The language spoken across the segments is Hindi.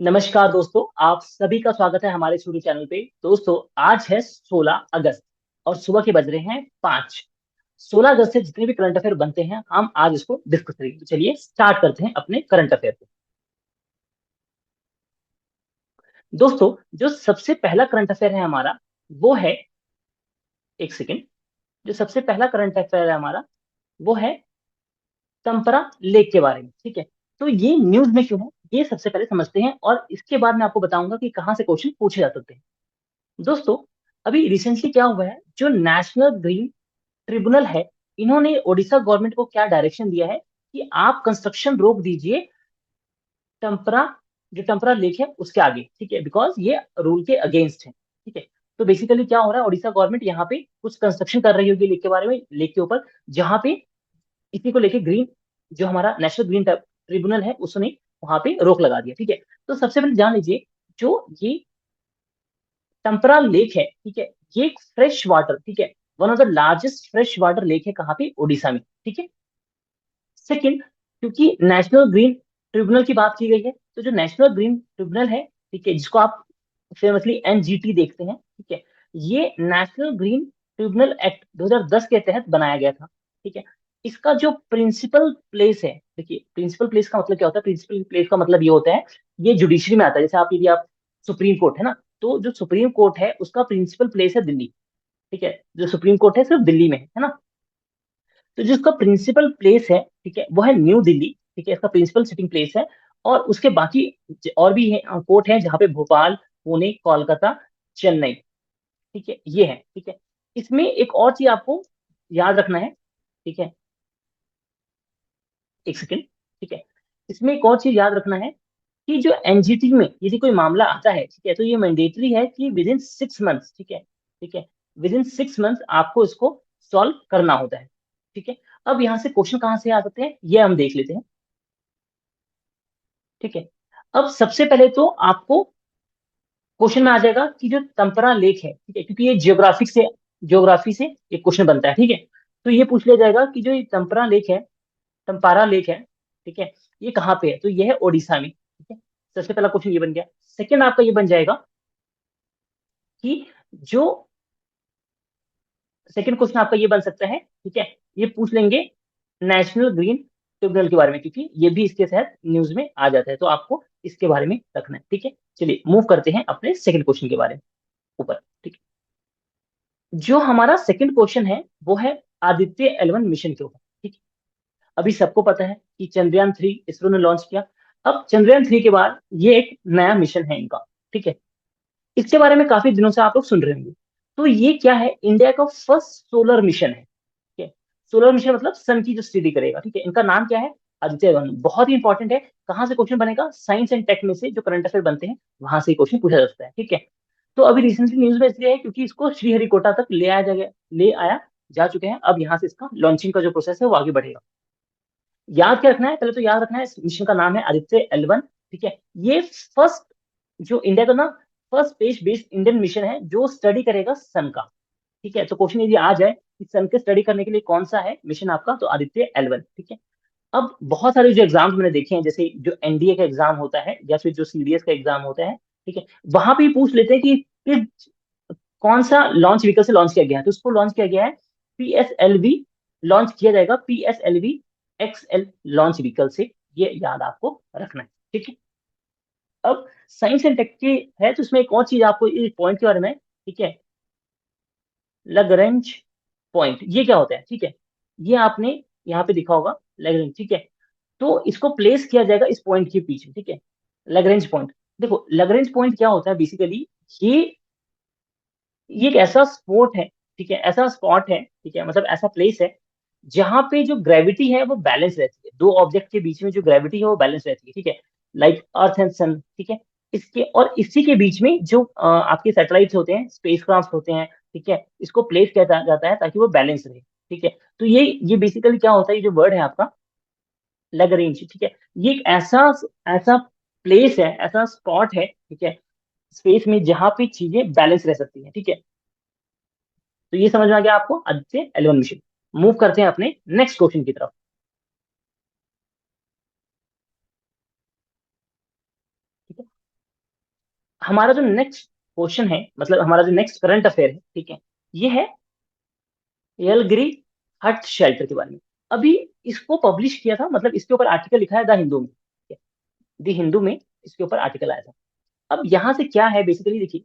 नमस्कार दोस्तों, आप सभी का स्वागत है हमारे यूट्यूब चैनल पे। दोस्तों, आज है 16 अगस्त और सुबह के बज रहे हैं 5। 16 अगस्त से जितने भी करंट अफेयर बनते हैं हम आज इसको डिस्कस करेंगे। तो चलिए स्टार्ट करते हैं अपने करंट अफेयर को। दोस्तों, जो सबसे पहला करंट अफेयर है हमारा वो है, एक सेकेंड, जो सबसे पहला करंट अफेयर है हमारा वो है तंपरा लेक के बारे में। ठीक है, तो ये न्यूज में क्यों है ये सबसे पहले समझते हैं और इसके बाद मैं आपको बताऊंगा कि कहाँ से क्वेश्चन पूछे जा सकते हैं। दोस्तों, अभी रिसेंटली क्या हुआ है, जो नेशनल ग्रीन ट्रिब्यूनल है, इन्होंने ओडिशा गवर्नमेंट को क्या डायरेक्शन दिया है कि आप कंस्ट्रक्शन रोक दीजिए टम्परा, जो टम्परा लेक है उसके आगे। ठीक है, बिकॉज ये रूल के अगेंस्ट है। ठीक है, तो बेसिकली क्या हो रहा है, ओडिशा गवर्नमेंट यहाँ पे कुछ कंस्ट्रक्शन कर रही होगी लेक के बारे में, लेक के ऊपर, जहाँ पे इसी को लेके ग्रीन, जो हमारा नेशनल ग्रीन ट्रिब्यूनल है उसने वहां पे रोक लगा दिया। ठीक है, तो सबसे पहले जान लीजिए, जो ये टम्परा लेक है, ठीक है, ये एक फ्रेश वाटर, ठीक है, one of the largest fresh water lake है कहाँ पे, ओडिशा में। ठीक है, सेकंड, क्योंकि नेशनल ग्रीन ट्रिब्यूनल की बात की गई है, तो जो नेशनल ग्रीन ट्रिब्यूनल है, ठीक है, जिसको आप फेमसली एनजीटी देखते हैं, ठीक है, ये नेशनल ग्रीन ट्रिब्यूनल एक्ट 2010 के तहत बनाया गया था। ठीक है, इसका जो प्रिंसिपल प्लेस है, देखिए प्रिंसिपल प्लेस का मतलब क्या होता है, प्रिंसिपल प्लेस का मतलब ये होता है, ये जुडिशरी में आता है। जैसे आप, यदि आप सुप्रीम कोर्ट है ना, तो जो सुप्रीम कोर्ट है उसका प्रिंसिपल प्लेस है दिल्ली। ठीक है, जो सुप्रीम कोर्ट है सिर्फ दिल्ली में है ना, तो जिसका प्रिंसिपल प्लेस है, ठीक है, वो है न्यू दिल्ली। ठीक है, इसका प्रिंसिपल सिटिंग प्लेस है। और उसके बाकी और भी है, कोर्ट है जहाँ पे भोपाल, पुणे, कोलकाता, चेन्नई, ठीक है, ये है। ठीक है, इसमें एक और चीज आपको याद रखना है। ठीक है, एक सेकेंड। ठीक है, इसमें एक और चीज याद रखना है कि जो एनजीटी में यदि कोई मामला आता है, ठीक है, तो ये मैंडेटरी है कि विद इन 6 मंथ्स, ठीक है, ठीक है, विद इन 6 मंथ्स आपको इसको सॉल्व करना होता है। ठीक है, अब यहाँ से क्वेश्चन कहाँ से आ सकते हैं ये हम देख लेते हैं। ठीक है, अब सबसे पहले तो आपको क्वेश्चन में आ जाएगा कि जो तंपरा लेक है, ठीक है, क्योंकि ये ज्योग्राफी से एक क्वेश्चन बनता है। ठीक है, तो ये पूछ लिया जाएगा कि जो ये तंपरा लेक है, तंपारा लेक है, ठीक है, ये कहाँ पे है, तो ये है ओडिशा में। ठीक है, सबसे पहला क्वेश्चन ये बन गया। सेकंड आपका ये बन जाएगा कि जो सेकंड क्वेश्चन आपका ये बन सकता है, ठीक है, ये पूछ लेंगे नेशनल ग्रीन ट्रिब्यूनल के बारे में, क्योंकि ये भी इसके तहत न्यूज में आ जाता है, तो आपको इसके बारे में रखना है। ठीक है, चलिए मूव करते हैं अपने सेकंड क्वेश्चन के बारे में ऊपर। ठीक है, जो हमारा सेकंड क्वेश्चन है वो है आदित्य एल1 मिशन के ऊपर। ठीक है, अभी सबको पता है कि चंद्रयान 3 इसरो ने लॉन्च किया। अब चंद्रयान 3 के बाद ये एक नया मिशन है इनका। ठीक है, इसके बारे में काफी दिनों से आप लोग सुन रहे होंगे। तो ये क्या है, इंडिया का फर्स्ट सोलर मिशन है। ठीक है, सोलर मिशन मतलब सन की जो स्टडी करेगा। ठीक है, इनका नाम क्या है, आदित्य 1। बहुत ही इंपॉर्टेंट है, कहाँ से क्वेश्चन बनेगा, साइंस एंड टेक में से जो करंट अफेयर बनते हैं वहां से क्वेश्चन पूछा जा सकता है। ठीक है, तो अभी रिसेंटली न्यूज में इसलिए है क्योंकि इसको श्रीहरिकोटा तक ले आया जा चुके हैं। अब यहाँ से इसका लॉन्चिंग का जो प्रोसेस है वो आगे बढ़ेगा। याद क्या रखना है, पहले तो याद रखना है इस मिशन का नाम है आदित्य एल1। ठीक है, ये फर्स्ट, जो इंडिया का ना first space based Indian mission है जो स्टडी करेगा सन का। ठीक है, तो क्वेश्चन यदि आ जाए कि सन के स्टडी करने के लिए कौन सा है मिशन आपका, तो आदित्य एल1। ठीक है, अब बहुत सारे जो एग्जाम्स मैंने देखे हैं, जैसे जो एनडीए का एग्जाम होता है या फिर जो सीडीएस का एग्जाम होता है, ठीक है, वहां पे ही पूछ लेते हैं कि कौन सा लॉन्च व्हीकल से लॉन्च किया गया है, तो उसको लॉन्च किया गया है पीएसएलवी, लॉन्च किया जाएगा पीएसएलवी एक्सएल लॉन्च व्हीकल से। ये याद आपको रखना है। ठीक है, अब साइंस एंड टेक की है, तो इसमें एक और चीज आपको इस पॉइंट के बारे में, ठीक है, लग्रेंज पॉइंट, ये क्या होता है। ठीक है, ये आपने यहाँ पे दिखा होगा लैग्रेंज। ठीक है, तो इसको प्लेस किया जाएगा इस पॉइंट के पीछे। ठीक है, लैग्रेंज पॉइंट, देखो लैग्रेंज पॉइंट क्या होता है बेसिकली, ये ये एक ऐसा स्पोर्ट है, ठीक है, ऐसा स्पॉट है, ठीक है, मतलब ऐसा प्लेस है जहां पे जो ग्रेविटी है वो बैलेंस रहती है, दो ऑब्जेक्ट के बीच में जो ग्रेविटी है वो बैलेंस रहती है। ठीक है, लाइक अर्थ एंड सन। ठीक है, इसके और इसी के बीच में जो आपके सैटेलाइट्स होते हैं, स्पेसक्राफ्ट होते हैं, ठीक है, इसको प्लेस किया जाता है ताकि वो बैलेंस रहे। ठीक है, तो ये बेसिकली क्या होता है, ये जो वर्ड है आपका लैग्रेंज, ठीक है, ये एक ऐसा ऐसा प्लेस है, ऐसा स्पॉट है, ठीक है, स्पेस में जहां पे चीजें बैलेंस रह सकती हैं। ठीक है, तो ये समझ में आ गया आपको आदित्य एल1 मिशन। मूव करते हैं अपने नेक्स्ट क्वेश्चन की तरफ। ठीक है, हमारा जो नेक्स्ट क्वेश्चन है, मतलब हमारा जो नेक्स्ट करंट अफेयर है, ठीक है, ये है येलगिरी हट शेल्टर के बारे में। अभी इसको पब्लिश किया था, मतलब इसके ऊपर आर्टिकल लिखा है द हिंदू में, ठीक है? द हिंदू में इसके ऊपर आर्टिकल आया था। अब यहाँ से क्या है बेसिकली, देखिए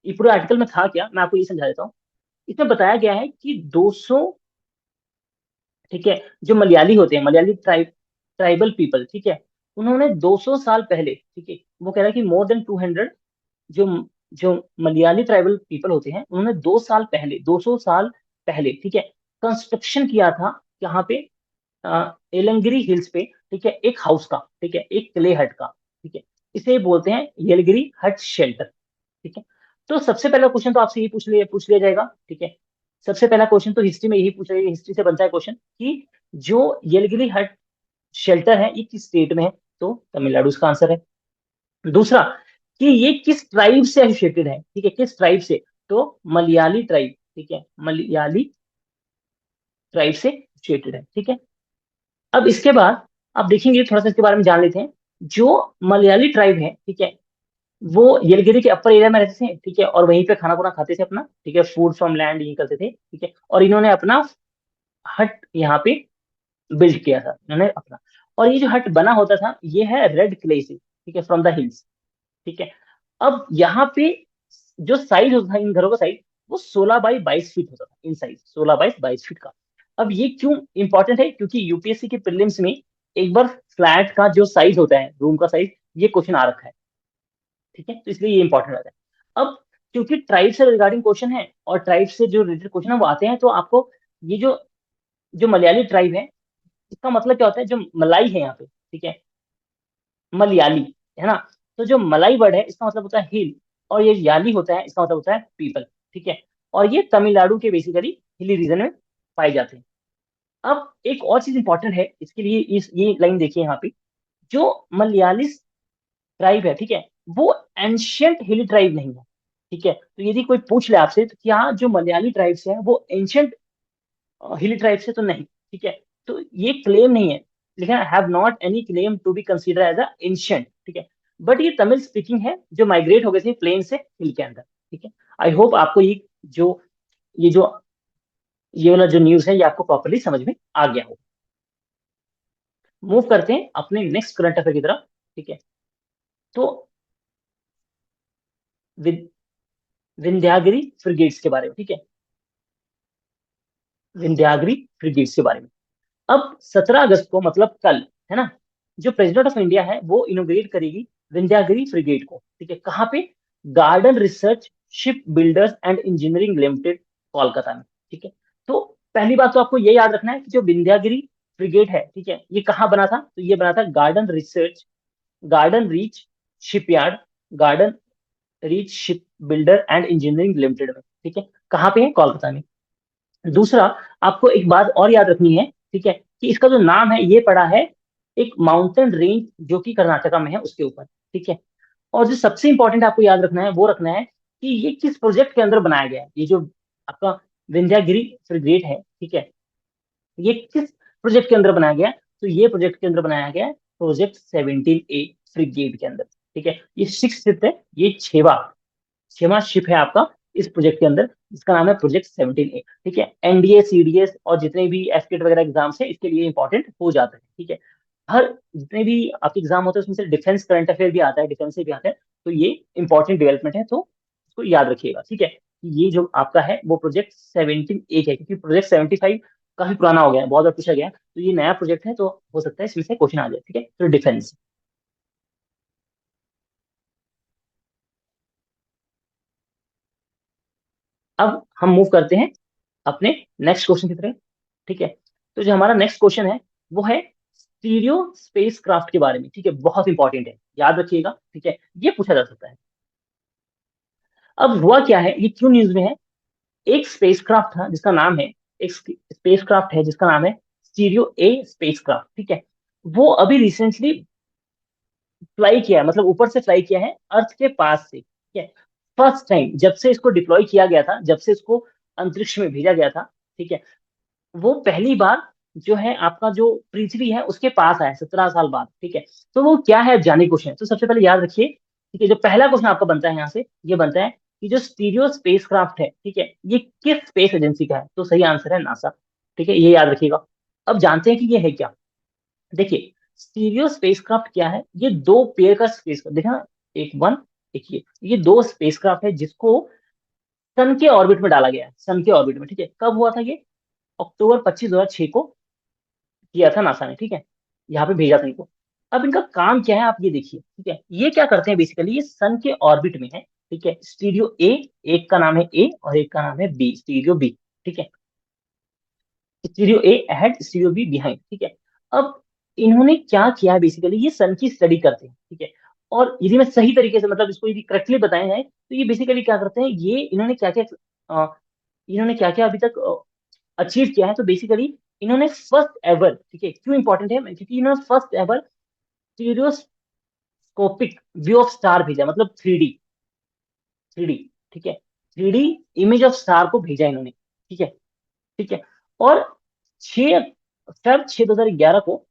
ये पूरे आर्टिकल में था क्या, मैं आपको ये समझा देता हूँ। इसमें बताया गया है कि 200, ठीक है, जो मलयाली होते हैं, मलयाली ट्राइबल पीपल, ठीक है, उन्होंने 200 साल पहले, ठीक है, वो कह रहा है कि मोर देन 200, जो जो मलयाली ट्राइबल पीपल होते हैं, उन्होंने 2 साल पहले, 200 साल पहले, ठीक है, कंस्ट्रक्शन किया था यहाँ पे एलंगिरी हिल्स पे, ठीक है, एक हाउस का, ठीक है, एक क्ले हट का, ठीक है। इसे बोलते हैं येलगिरी हट शेल्टर, ठीक है। तो सबसे पहला क्वेश्चन तो आपसे यही पूछ लिया जाएगा, ठीक है। सबसे पहला क्वेश्चन तो हिस्ट्री में यही पूछा जाएगा, हिस्ट्री से बनता है क्वेश्चन कि जो येलगिरी हट शेल्टर है ये किस स्टेट में है, तो तमिलनाडु इसका आंसर है। दूसरा, कि ये किस ट्राइब से एसोसिएटेड है, ठीक है, किस ट्राइब से, तो मलयाली ट्राइब, ठीक है, मलयाली ट्राइब से एसोसिएटेड है, ठीक है। अब इसके बाद आप देखेंगे, थोड़ा सा इसके बारे में जान लेते हैं। जो मलयाली ट्राइब है, ठीक है, वो येलगिरी के अपर एरिया में रहते थे, ठीक है, और वहीं पे खाना खुना खाते थे अपना, ठीक है, फूड फ्रॉम लैंड ये करते थे, ठीक है, और इन्होंने अपना हट यहाँ पे बिल्ड किया था इन्होंने अपना। और ये जो हट बना होता था ये है रेड क्ले से, ठीक है, फ्रॉम द हिल्स, ठीक है। अब यहाँ पे जो साइज होता था इन घरों का साइज, वो 16 बाई 22 फीट होता था, इन साइज 16 बाई 22 फीट का। अब ये क्यों इंपॉर्टेंट है, क्योंकि यूपीएससी के प्रीलिम्स में एक बार फ्लैट का जो साइज होता है, रूम का साइज, ये क्वेश्चन आ रखा है, ठीक है, तो इसलिए ये इंपॉर्टेंट रहता है। अब क्योंकि ट्राइब से रिगार्डिंग क्वेश्चन है और ट्राइब से जो रिलेटेड क्वेश्चन है वो आते हैं, तो आपको ये जो जो मलयाली ट्राइब है, इसका मतलब क्या होता है, जो मलाई है यहाँ पे, ठीक है, मलयाली, है ना। तो जो मलाई वर्ड है इसका मतलब होता है हिल, और ये याली होता है इसका मतलब होता है पीपल, ठीक है। और ये तमिलनाडु के बेसिकली हिली रीजन में पाए जाते हैं। अब एक और चीज इंपॉर्टेंट है इसके लिए, इस ये लाइन देखिए यहाँ पे, जो मलयाली ट्राइब है, ठीक है, वो एंशियंट हिली ट्राइब नहीं है, ठीक है। तो यदि कोई पूछ ले आपसे तो क्या जो मलयाली ट्राइब से है वो एंशियंट हिली ट्राइब से, तो नहीं, ठीक है। तो ये क्लेम नहीं है, लिखा है have not any claim to be consider as a ancient, ठीक है। बट ये तमिल स्पीकिंग है जो माइग्रेट हो गए थे प्लेन से हिल के अंदर, ठीक है। आई होप आपको जो ये जो ये वाला जो न्यूज है ये आपको प्रॉपरली समझ में आ गया हो। मूव करते हैं अपने नेक्स्ट करंट अफेयर की तरफ, ठीक है। तो विद विंध्यागिरी फ्रिगेट्स के बारे में, ठीक है, विंध्यागिरी फ्रिगेट्स के बारे में। अब 17 अगस्त को, मतलब कल, है ना, जो प्रेसिडेंट ऑफ इंडिया है वो इनोग्रेट करेगी विंध्यागिरी फ्रिगेट को, ठीक है, कहाँ पे, garden research ship builders and engineering limited, Kolkata में, ठीक है। तो पहली बात तो आपको ये याद रखना है कि जो विंध्यागिरी फ्रिगेट है, ठीक है, ये कहाँ बना था, तो ये बना था garden reach shipyard, garden reach ship builder and engineering limited में, ठीक है, कहाँ पे है, कोलकाता में। दूसरा, आपको एक बात और याद रखनी है, ठीक है, कि इसका जो नाम है ये पड़ा है एक माउंटेन रेंज जो कि कर्नाटका में है उसके ऊपर, ठीक है। और जो सबसे इंपॉर्टेंट आपको याद रखना है वो रखना है कि ये किस प्रोजेक्ट के अंदर बनाया गया है, ये जो आपका विंध्यागिरी फ्रिगेट है, ठीक है, ये किस प्रोजेक्ट के अंदर बनाया गया है? तो ये प्रोजेक्ट के अंदर बनाया गया है प्रोजेक्ट 17A फ्रिगेट के अंदर, ठीक है। ये सिक्स शिप है, ये छवा शिप है आपका इस प्रोजेक्ट के अंदर, जिसका नाम है प्रोजेक्ट 17A, ठीक है। एनडीए, सीडीएस और जितने भी एफकेट वगैरह एग्जाम्स है इसके लिए इंपॉर्टेंट हो जाता है, ठीक है। हर जितने भी आपके एग्जाम होते हैं उसमें से डिफेंस करंट अफेयर भी आता है, डिफेंस से भी आता है, तो ये इंपॉर्टेंट डेवलपमेंट है, तो इसको याद रखिएगा, ठीक है। ये जो आपका है वो प्रोजेक्ट 17A है, क्योंकि प्रोजेक्ट 75 काफी पुराना हो गया है, बहुत बार पूछा गया है, तो ये नया प्रोजेक्ट है, तो हो सकता है इसमें से क्वेश्चन आ जाए, ठीक है। तो डिफेंस। अब हम मूव करते हैं अपने नेक्स्ट क्वेश्चन की तरफ, ठीक है। तो जो हमारा नेक्स्ट क्वेश्चन है वो है स्टीरियो स्पेस क्राफ्ट के बारे में, ठीक है, बहुत इंपॉर्टेंट है, याद रखिएगा, ठीक है, ये पूछा जा सकता है। अब हुआ क्या है, ये क्यों न्यूज में है, एक स्पेसक्राफ्ट था जिसका नाम है, एक स्पेसक्राफ्ट है जिसका नाम है स्टीरियो ए स्पेसक्राफ्ट, ठीक है। वो अभी रिसेंटली फ्लाई किया है, मतलब ऊपर से फ्लाई किया है अर्थ के पास से, ठीक है। फर्स्ट टाइम जब से इसको डिप्लॉय किया गया था, जब से इसको अंतरिक्ष में भेजा गया था, ठीक है, वो पहली बार जो है आपका जो पृथ्वी है उसके पास आया 17 साल बाद, ठीक है। तो वो क्या है जाने क्वेश्चन है, तो सबसे पहले याद रखिए ठीक है, जो पहला क्वेश्चन आपका बनता है यहाँ से, ये बनता है कि जो स्टीरियो स्पेसक्राफ्ट है, ठीक है, ये किस स्पेस एजेंसी का है? तो सही आंसर है नासा। ठीक है, ये याद रखिएगा। अब जानते हैं कि ये है क्या। देखिए, स्टीरियो स्पेसक्राफ्ट क्या है? ये दो पेयर का स्पेस, देखा, एक वन, एक ये दो स्पेसक्राफ्ट है जिसको सन के ऑर्बिट में डाला गया है, सन के ऑर्बिट में। ठीक है, कब हुआ था ये? अक्टूबर 25, 2006 को किया था नासा ने। ठीक है, यहाँ पे भेजा था इनको। अब इनका काम क्या है आप ये देखिए। ठीक है, ये क्या करते हैं बेसिकली, ये सन के ऑर्बिट में है। ठीक है, स्टीरियो ए, एक का नाम है ए और एक का नाम है बी, स्टीरियो बी। ठीक है, stereo A ahead, stereo B behind. ठीक है, अब इन्होंने क्या किया है बेसिकली, ये सन की स्टडी करते हैं। ठीक है, और यदि मैं सही तरीके से, मतलब इसको यदि करेक्टली बताया जाए, तो ये बेसिकली क्या करते हैं, ये इन्होंने क्या क्या अभी तक अचीव किया है। तो बेसिकली इन्होंने फर्स्ट एवर, ठीक है, क्यों इंपॉर्टेंट है, क्योंकि इन्होंने first ever stereoscopic view of star भेजा, मतलब 3D, 3D। ठीक है, 3D इमेज ऑफ स्टार को भेजा इन्होंने। ठीक है, ठीक है, और 6 फेब 6 2011 को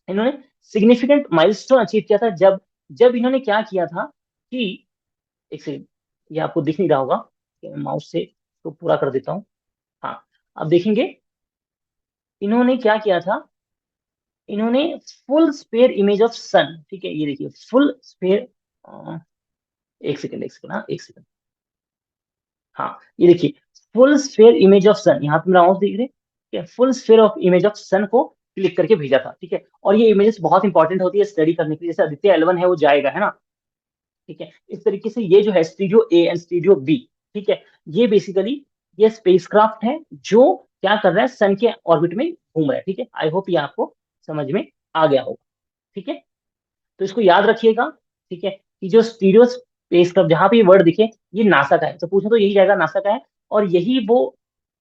इन्होंने सिग्निफिकेंट माइलस्टोन अचीव किया था, जब जब इन्होंने क्या किया था कि, एक सेकंड, ये आपको दिख नहीं रहा होगा, माउस से तो पूरा कर देता हूँ। हाँ, अब देखेंगे इन्होंने क्या किया था। इन्होंने full sphere image of sun, ठीक है, ये देखिए फुल स्पेयर, एक सेकंड, एक सेकंड, हाँ एक सेकंड, हाँ ये देखिए, full sphere image of sun, यहाँ पे मेरा माउस देख रहे हैं? ठीक है, full sphere of image of sun को क्लिक करके भेजा था। ठीक है, और ये इमेजेस बहुत इंपॉर्टेंट होती है स्टडी करने के लिए, जैसे आदित्य L1 है वो जाएगा, है ना। ठीक है, इस तरीके से ये जो है stereo A and stereo B, ठीक है, ये बेसिकली ये स्पेसक्राफ्ट है जो क्या कर रहा है, सन के ऑर्बिट में घूम रहा है। ठीक है, आई होप ये आपको समझ में आ गया होगा। ठीक है, तो इसको याद रखिएगा। ठीक है, कि जो स्टीरियो स्पेस क्लब, जहां पे ये वर्ड दिखे, ये नासा का है, तो पूछे तो यही जाएगा, नासा का है। और यही वो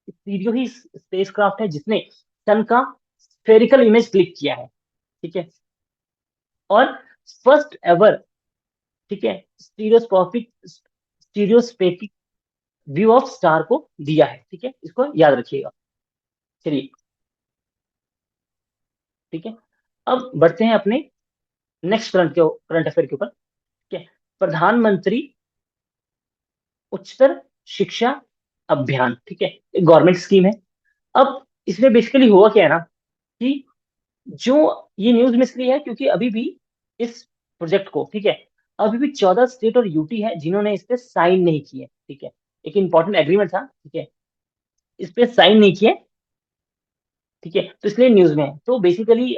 स्टीरियो ही स्पेस क्राफ्ट है जिसने सन का स्फेरिकल इमेज क्लिक किया है। ठीक है, और फर्स्ट एवर, ठीक है, स्टीरियोस्पेकिक व्यू ऑफ स्टार को दिया है। ठीक है, इसको याद रखिएगा। चलिए, ठीक है, अब बढ़ते हैं अपने नेक्स्ट करंट अफेयर के ऊपर। ठीक है, प्रधानमंत्री उच्चतर शिक्षा अभियान, ठीक है, एक गवर्नमेंट स्कीम है। अब इसमें बेसिकली हुआ क्या है ना, कि जो, ये न्यूज में इसलिए है क्योंकि अभी भी इस प्रोजेक्ट को, ठीक है, अभी भी 14 स्टेट और यूटी है जिन्होंने इस पे साइन नहीं किए। ठीक है, एक इंपॉर्टेंट एग्रीमेंट था, ठीक है, इस पे साइन नहीं किए। ठीक है, तो इसलिए न्यूज में है। तो बेसिकली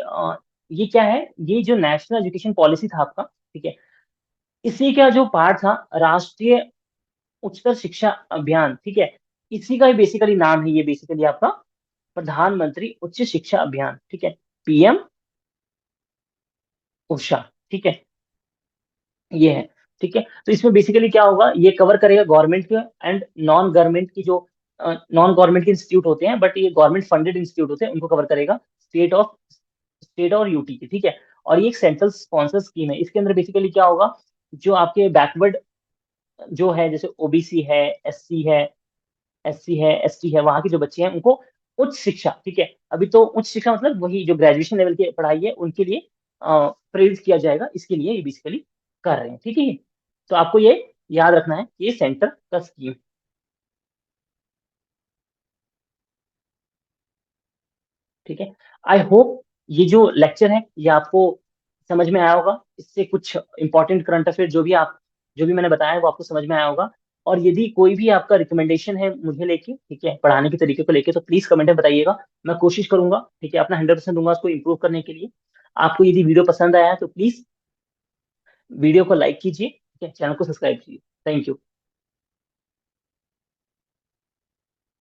ये क्या है, ये जो नेशनल एजुकेशन पॉलिसी था आपका, ठीक है, इसी का जो पार्ट था, राष्ट्रीय उच्चतर शिक्षा अभियान। ठीक है, इसी का ही बेसिकली नाम है, ये बेसिकली आपका प्रधानमंत्री उच्च शिक्षा अभियान। ठीक है, PM उषा। ठीक है, ये है। ठीक है, तो इसमें बेसिकली क्या होगा, ये कवर करेगा गवर्नमेंट के एंड नॉन गवर्नमेंट की, जो नॉन गवर्नमेंट के इंस्टीट्यूट होते हैं बट ये गवर्नमेंट फंडेड इंस्टीट्यूट होते हैं, उनको कवर करेगा, स्टेट और यूटी की। ठीक है, और ये एक सेंट्रल स्पॉन्सर स्कीम है। इसके अंदर बेसिकली क्या होगा, जो आपके बैकवर्ड जो है, जैसे OBC है, SC है, ST है, वहां के जो बच्चे हैं उनको उच्च शिक्षा, ठीक है, अभी तो उच्च शिक्षा मतलब वही जो ग्रेजुएशन लेवल की पढ़ाई है उनके लिए प्रेरित किया जाएगा, इसके लिए ये बेसिकली कर रहे हैं। ठीक है, तो आपको ये याद रखना है कि ये सेंटर का स्कीम। ठीक है, आई होप ये जो लेक्चर है ये आपको समझ में आया होगा। इससे कुछ इंपॉर्टेंट करंट अफेयर जो भी मैंने बताया है वो आपको समझ में आया होगा। और यदि कोई भी आपका रिकमेंडेशन है मुझे लेके, ठीक है, पढ़ाने के तरीके को लेके, तो प्लीज कमेंट में बताइएगा। मैं कोशिश करूंगा, ठीक है, अपना 100% दूंगा उसको इम्प्रूव करने के लिए। आपको यदि वीडियो पसंद आया है तो प्लीज वीडियो को लाइक कीजिए, ठीक है, चैनल को सब्सक्राइब कीजिए। Thank you.